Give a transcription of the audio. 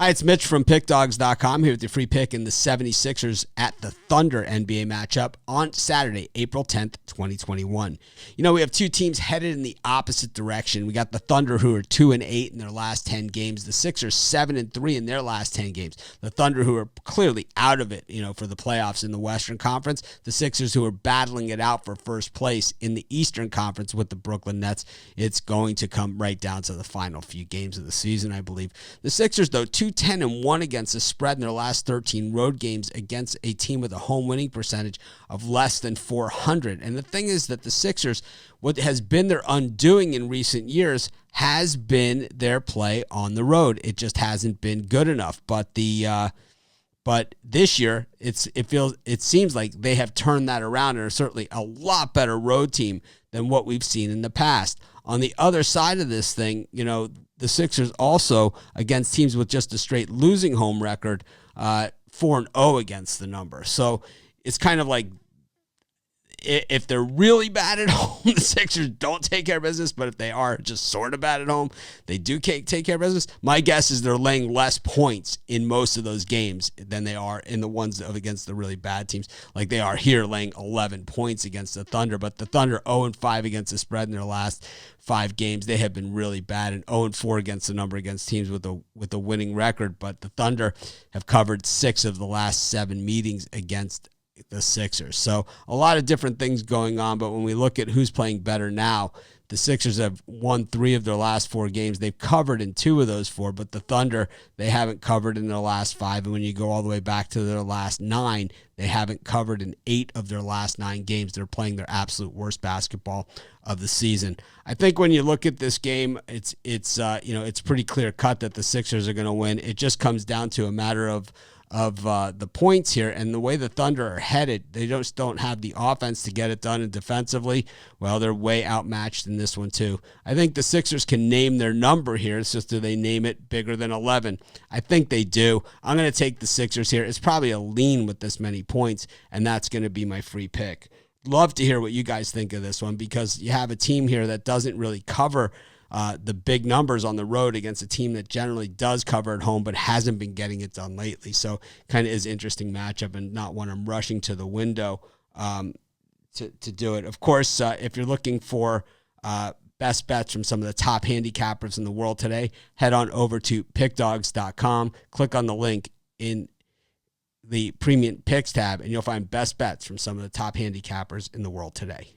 Hi, it's Mitch from PickDawgz.com here with your free pick in the 76ers at the Thunder NBA matchup on Saturday, April 10th, 2021. You know, we have two teams headed in the opposite direction. We got the Thunder, who are 2-8 in their last 10 games. The Sixers 7-3 in their last 10 games. The Thunder, who are clearly out of it, for the playoffs in the Western Conference. The Sixers, who are battling it out for first place in the Eastern Conference with the Brooklyn Nets. It's going to come right down to the final few games of the season, I believe. The Sixers, though, 2-10-1 against the spread in their last 13 road games against a team with a home winning percentage of less than .400. And the thing is that the Sixers, what has been their undoing in recent years, has been their play on the road. It just hasn't been good enough. But this year, it seems like they have turned that around and are certainly a lot better road team than what we've seen in the past. On the other side of this thing, the Sixers also, against teams with just a straight losing home record, 4-0 against the number. So it's kind of like, if they're really bad at home, the Sixers don't take care of business. But if they are just sort of bad at home, they do take care of business. My guess is they're laying less points in most of those games than they are in the ones against the really bad teams. Like they are here, laying 11 points against the Thunder. But the Thunder 0-5 against the spread in their last 5 games. They have been really bad, and 0-4 against the number against teams with a winning record. But the Thunder have covered 6 of the last 7 meetings against the Sixers. So a lot of different things going on, but when we look at who's playing better now, the Sixers have won 3 of their last 4 games. They've covered in 2 of those 4, but the Thunder, they haven't covered in their last 5. And when you go all the way back to their last 9, they haven't covered in 8 of their last 9 games. They're playing their absolute worst basketball of the season. I think when you look at this game, it's pretty clear cut that the Sixers are going to win. It just comes down to a matter of the points here, and the way the Thunder are headed, they just don't have the offense to get it done, and defensively, well, they're way outmatched in this one too. I think the Sixers can name their number here. It's just, do they name it bigger than 11? I think they do. I'm going to take the Sixers here. It's probably a lean with this many points, and that's going to be my free pick. Love to hear what you guys think of this one, because you have a team here that doesn't really cover the big numbers on the road against a team that generally does cover at home but hasn't been getting it done lately. So kind of is an interesting matchup, and not one I'm rushing to the window to do it. Of course, if you're looking for best bets from some of the top handicappers in the world today, head on over to pickdawgz.com, click on the link in the premium picks tab, and you'll find best bets from some of the top handicappers in the world today.